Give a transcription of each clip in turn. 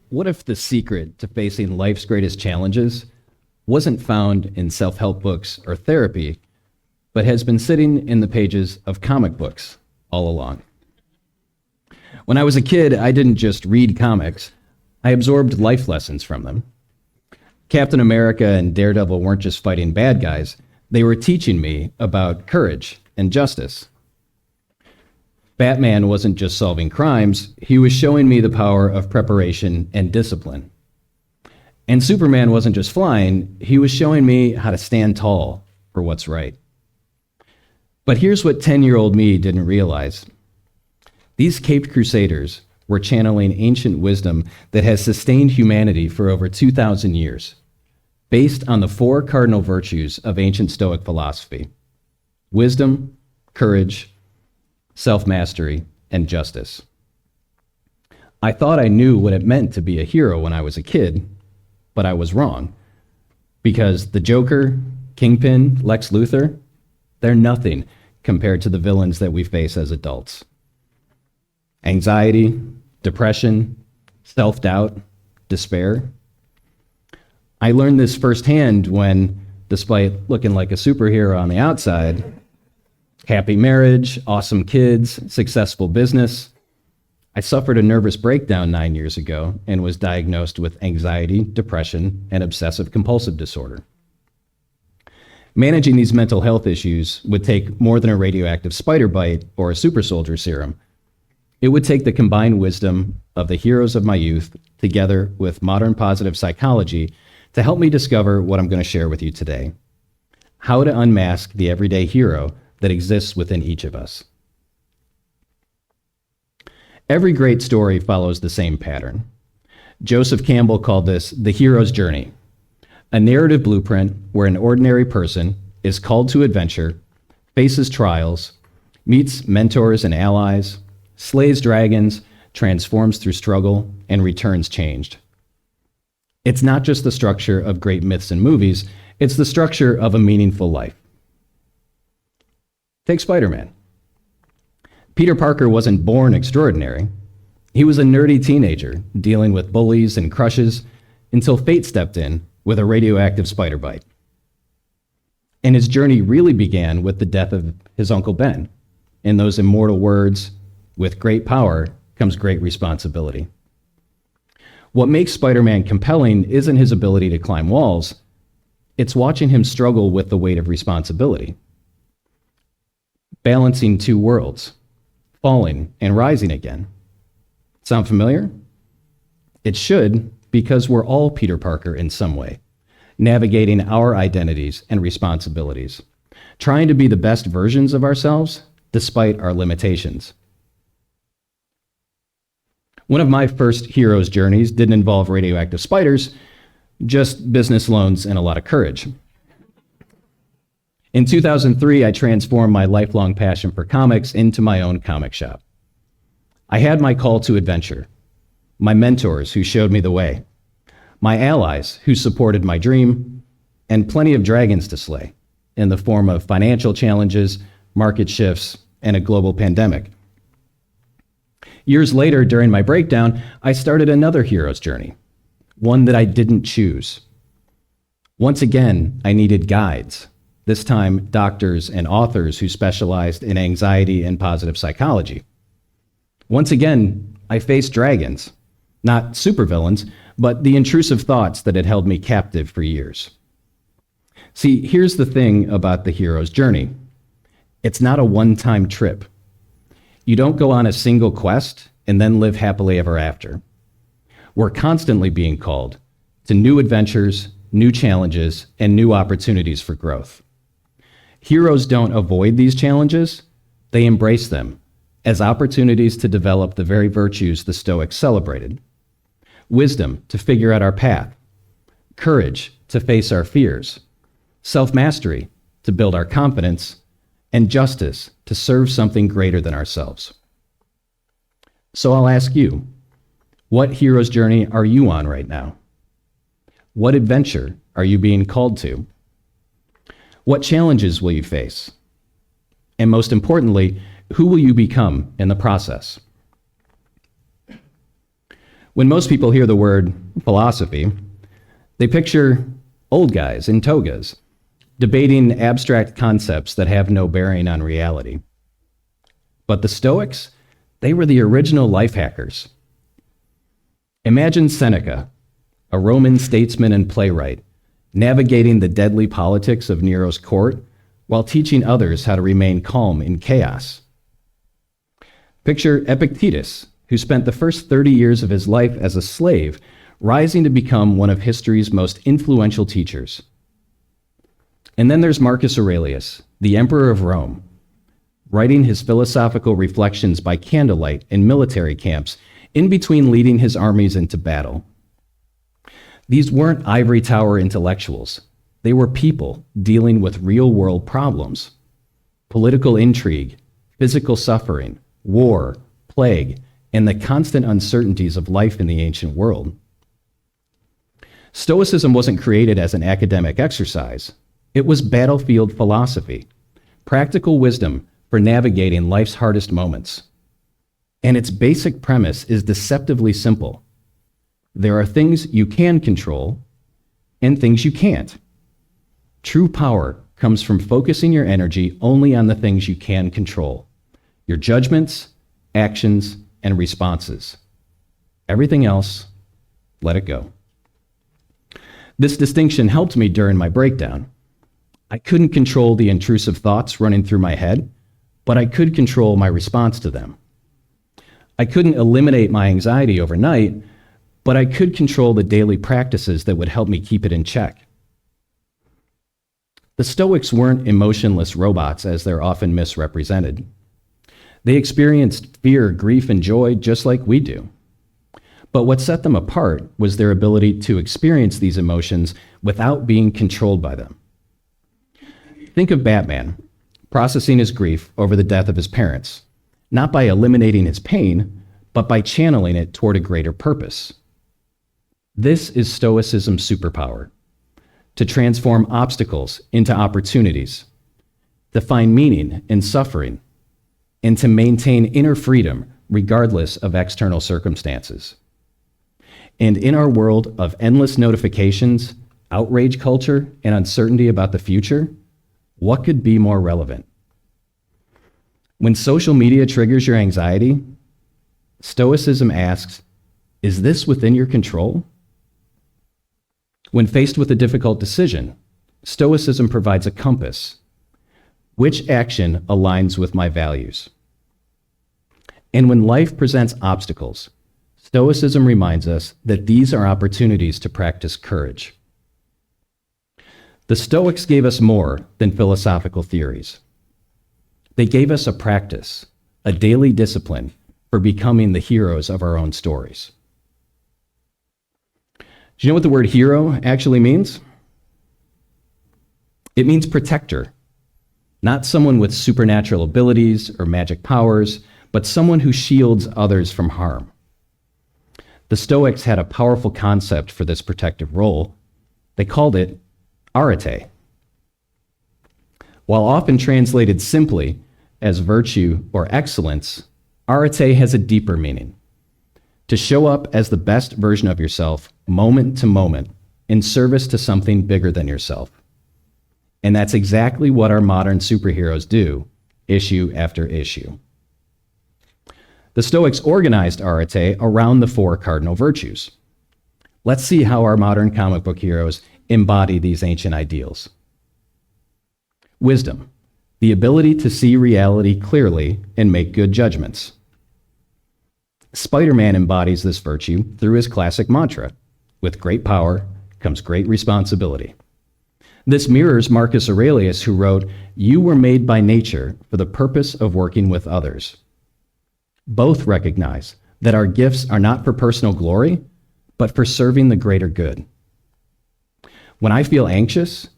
What if the secret to facing life's greatest challenges wasn't found in self-help books or therapy, but has been sitting in the pages of comic books all along? When I was a kid, I didn't just read comics, I absorbed life lessons from them. Captain America and Daredevil weren't just fighting bad guys, they were teaching me about courage and justice. Batman wasn't just solving crimes, he was showing me the power of preparation and discipline. And Superman wasn't just flying, he was showing me how to stand tall for what's right. But here's what 10-year-old me didn't realize. These caped crusaders were channeling ancient wisdom that has sustained humanity for over 2,000 years, based on the 4 cardinal virtues of ancient Stoic philosophy: wisdom, courage, self-mastery, and justice. I thought I knew what it meant to be a hero when I was a kid, but I was wrong. Because the Joker, Kingpin, Lex Luthor, they're nothing compared to the villains that we face as adults. Anxiety, depression, self-doubt, despair. I learned this firsthand when, despite looking like a superhero on the outside, happy marriage, awesome kids, successful business, I suffered a nervous breakdown 9 years ago and was diagnosed with anxiety, depression, and obsessive compulsive disorder. Managing these mental health issues would take more than a radioactive spider bite or a super soldier serum. It would take the combined wisdom of the heroes of my youth together with modern positive psychology to help me discover what I'm going to share with you today: how to unmask the everyday hero that exists within each of us. Every great story follows the same pattern. Joseph Campbell called this the hero's journey, a narrative blueprint where an ordinary person is called to adventure, faces trials, meets mentors and allies, slays dragons, transforms through struggle, and returns changed. It's not just the structure of great myths and movies, it's the structure of a meaningful life. Take Spider-Man. Peter Parker wasn't born extraordinary. He was a nerdy teenager dealing with bullies and crushes until fate stepped in with a radioactive spider bite. And his journey really began with the death of his Uncle Ben. In those immortal words, "With great power comes great responsibility." What makes Spider-Man compelling isn't his ability to climb walls, it's watching him struggle with the weight of responsibility. Balancing 2 worlds, falling and rising again. Sound familiar? It should, because we're all Peter Parker in some way, navigating our identities and responsibilities, trying to be the best versions of ourselves despite our limitations. One of my first hero's journeys didn't involve radioactive spiders, just business loans and a lot of courage. In 2003, I transformed my lifelong passion for comics into my own comic shop. I had my call to adventure, my mentors who showed me the way, my allies who supported my dream, and plenty of dragons to slay in the form of financial challenges, market shifts, and a global pandemic. Years later, during my breakdown, I started another hero's journey, one that I didn't choose. Once again, I needed guides, this time doctors and authors who specialized in anxiety and positive psychology. Once again, I faced dragons, not supervillains, but the intrusive thoughts that had held me captive for years. See, here's the thing about the hero's journey. It's not a one-time trip. You don't go on a single quest and then live happily ever after. We're constantly being called to new adventures, new challenges, and new opportunities for growth. Heroes don't avoid these challenges, they embrace them as opportunities to develop the very virtues the Stoics celebrated. Wisdom to figure out our path, courage to face our fears, self-mastery to build our confidence, and justice to serve something greater than ourselves. So I'll ask you, what hero's journey are you on right now? What adventure are you being called to? What challenges will you face? And most importantly, who will you become in the process? When most people hear the word philosophy, they picture old guys in togas debating abstract concepts that have no bearing on reality. But the Stoics, they were the original life hackers. Imagine Seneca, a Roman statesman and playwright, navigating the deadly politics of Nero's court while teaching others how to remain calm in chaos. Picture Epictetus, who spent the first 30 years of his life as a slave, rising to become one of history's most influential teachers. And then there's Marcus Aurelius, the Emperor of Rome, writing his philosophical reflections by candlelight in military camps, in between leading his armies into battle. These weren't ivory tower intellectuals. They were people dealing with real-world problems: political intrigue, physical suffering, war, plague, and the constant uncertainties of life in the ancient world. Stoicism wasn't created as an academic exercise. It was battlefield philosophy, practical wisdom for navigating life's hardest moments. And its basic premise is deceptively simple. There are things you can control and things you can't. True power comes from focusing your energy only on the things you can control: your judgments, actions, and responses. Everything else, let it go. This distinction helped me during my breakdown. I couldn't control the intrusive thoughts running through my head, but I could control my response to them. I couldn't eliminate my anxiety overnight, but I could control the daily practices that would help me keep it in check. The Stoics weren't emotionless robots, as they're often misrepresented. They experienced fear, grief, and joy just like we do. But what set them apart was their ability to experience these emotions without being controlled by them. Think of Batman processing his grief over the death of his parents, not by eliminating his pain, but by channeling it toward a greater purpose. This is Stoicism's superpower: to transform obstacles into opportunities, to find meaning in suffering, and to maintain inner freedom regardless of external circumstances. And in our world of endless notifications, outrage culture, and uncertainty about the future, what could be more relevant? When social media triggers your anxiety, Stoicism asks, is this within your control? When faced with a difficult decision, Stoicism provides a compass. Which action aligns with my values? And when life presents obstacles, Stoicism reminds us that these are opportunities to practice courage. The Stoics gave us more than philosophical theories. They gave us a practice, a daily discipline for becoming the heroes of our own stories. Do you know what the word hero actually means? It means protector, not someone with supernatural abilities or magic powers, but someone who shields others from harm. The Stoics had a powerful concept for this protective role. They called it arete. While often translated simply as virtue or excellence, arete has a deeper meaning: to show up as the best version of yourself, moment to moment, in service to something bigger than yourself. And that's exactly what our modern superheroes do, issue after issue. The Stoics organized arete around the 4 cardinal virtues. Let's see how our modern comic book heroes embody these ancient ideals. Wisdom, the ability to see reality clearly and make good judgments. Spider-Man embodies this virtue through his classic mantra: with great power comes great responsibility. This mirrors Marcus Aurelius, who wrote, "You were made by nature for the purpose of working with others." Both recognize that our gifts are not for personal glory, but for serving the greater good. When I feel anxious,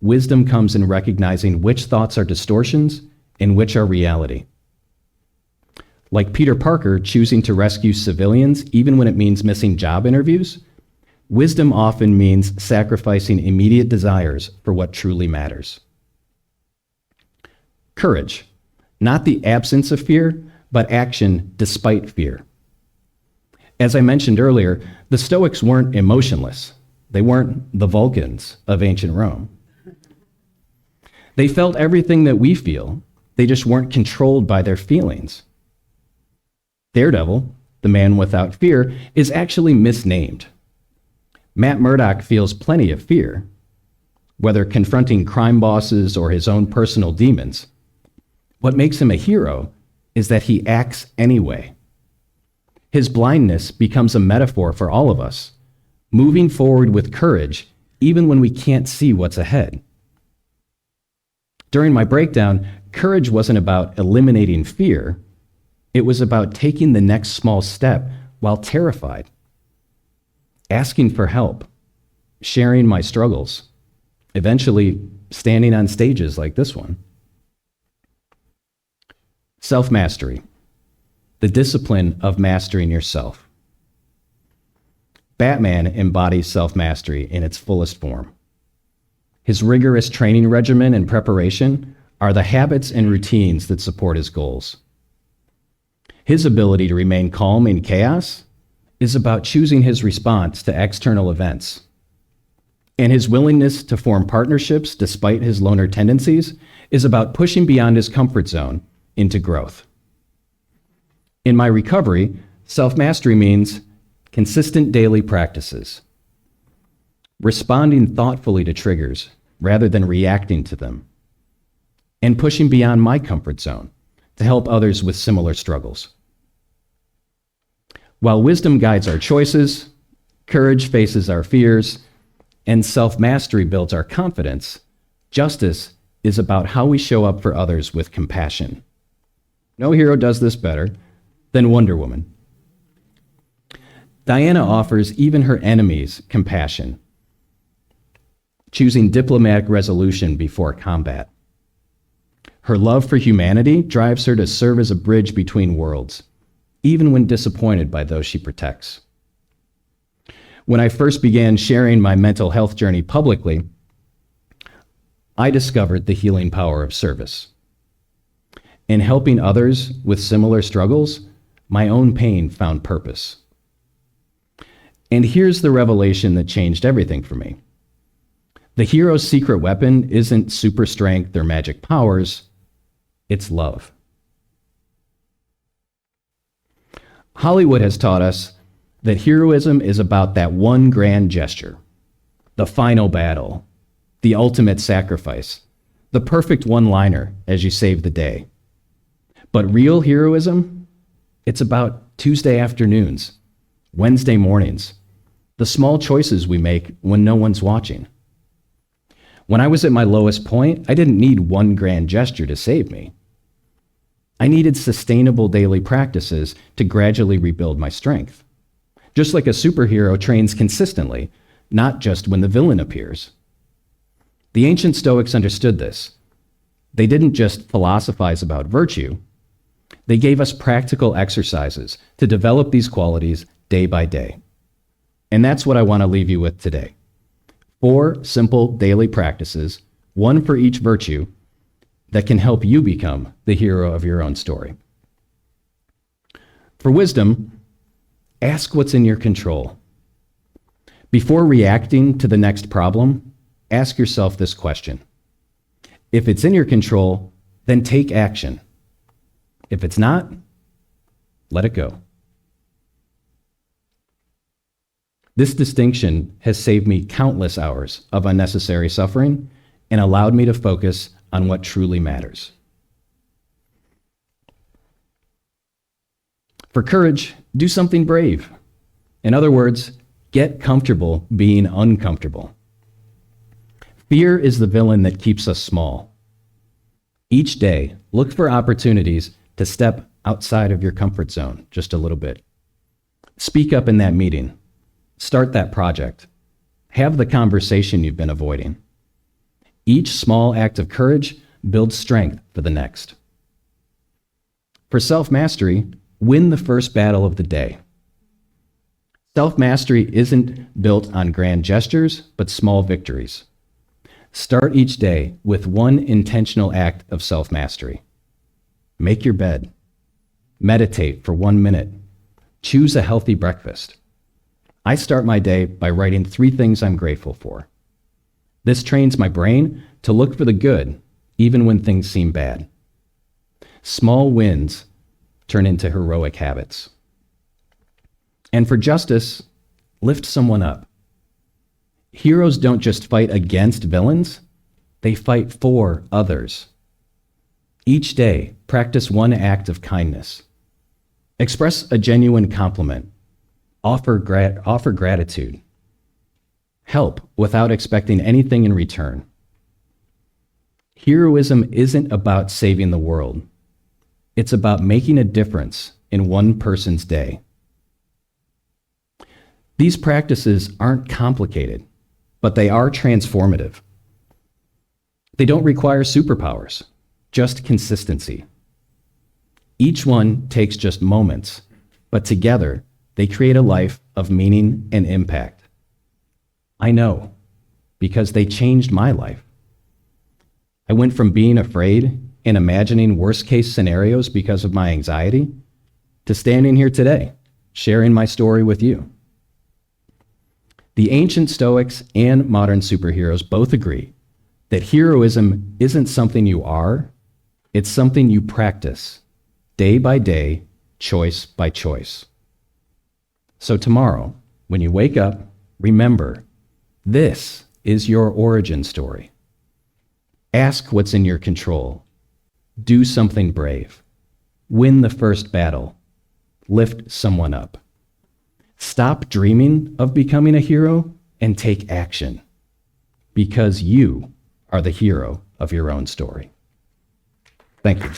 wisdom comes in recognizing which thoughts are distortions and which are reality. Like Peter Parker choosing to rescue civilians even when it means missing job interviews, wisdom often means sacrificing immediate desires for what truly matters. Courage, not the absence of fear, but action despite fear. As I mentioned earlier, the Stoics weren't emotionless. They weren't the Vulcans of ancient Rome. They felt everything that we feel. They just weren't controlled by their feelings. Daredevil, the man without fear, is actually misnamed. Matt Murdock feels plenty of fear, whether confronting crime bosses or his own personal demons. What makes him a hero is that he acts anyway. His blindness becomes a metaphor for all of us, moving forward with courage even when we can't see what's ahead. During my breakdown, courage wasn't about eliminating fear. It was about taking the next small step while terrified, asking for help, sharing my struggles, eventually standing on stages like this one. Self-mastery, the discipline of mastering yourself. Batman embodies self-mastery in its fullest form. His rigorous training regimen and preparation are the habits and routines that support his goals. His ability to remain calm in chaos is about choosing his response to external events. And his willingness to form partnerships despite his loner tendencies is about pushing beyond his comfort zone into growth. In my recovery, self-mastery means consistent daily practices, responding thoughtfully to triggers rather than reacting to them, and pushing beyond my comfort zone to help others with similar struggles. While wisdom guides our choices, courage faces our fears, and self-mastery builds our confidence, justice is about how we show up for others with compassion. No hero does this better than Wonder Woman. Diana offers even her enemies compassion, choosing diplomatic resolution before combat. Her love for humanity drives her to serve as a bridge between worlds, even when disappointed by those she protects. When I first began sharing my mental health journey publicly, I discovered the healing power of service. In helping others with similar struggles, my own pain found purpose. And here's the revelation that changed everything for me. The hero's secret weapon isn't super strength or magic powers, it's love. Hollywood has taught us that heroism is about that one grand gesture, the final battle, the ultimate sacrifice, the perfect one-liner as you save the day. But real heroism, it's about Tuesday afternoons, Wednesday mornings, the small choices we make when no one's watching. When I was at my lowest point, I didn't need one grand gesture to save me. I needed sustainable daily practices to gradually rebuild my strength. Just like a superhero trains consistently, not just when the villain appears. The ancient Stoics understood this. They didn't just philosophize about virtue. They gave us practical exercises to develop these qualities day by day. And that's what I want to leave you with today. 4 simple daily practices, one for each virtue, that can help you become the hero of your own story. For wisdom, ask what's in your control. Before reacting to the next problem, ask yourself this question. If it's in your control, then take action. If it's not, let it go. This distinction has saved me countless hours of unnecessary suffering and allowed me to focus on what truly matters. For courage, do something brave. In other words, get comfortable being uncomfortable. Fear is the villain that keeps us small. Each day, look for opportunities to step outside of your comfort zone just a little bit. Speak up in that meeting. Start that project. Have the conversation you've been avoiding. Each small act of courage builds strength for the next. For self-mastery, win the first battle of the day. Self-mastery isn't built on grand gestures, but small victories. Start each day with one intentional act of self-mastery. Make your bed. Meditate for 1 minute. Choose a healthy breakfast. I start my day by writing 3 things I'm grateful for. This trains my brain to look for the good, even when things seem bad. Small wins turn into heroic habits. And for justice, lift someone up. Heroes don't just fight against villains, they fight for others. Each day, practice one act of kindness. Express a genuine compliment. Offer gratitude. Help without expecting anything in return. Heroism isn't about saving the world. It's about making a difference in one person's day. These practices aren't complicated, but they are transformative. They don't require superpowers, just consistency. Each one takes just moments, but together they create a life of meaning and impact. I know, because they changed my life. I went from being afraid and imagining worst-case scenarios because of my anxiety to standing here today, sharing my story with you. The ancient Stoics and modern superheroes both agree that heroism isn't something you are, it's something you practice, day by day, choice by choice. So tomorrow, when you wake up, remember, this is your origin story. Ask what's in your control. Do something brave. Win the first battle. Lift someone up. Stop dreaming of becoming a hero and take action, because you are the hero of your own story. Thank you.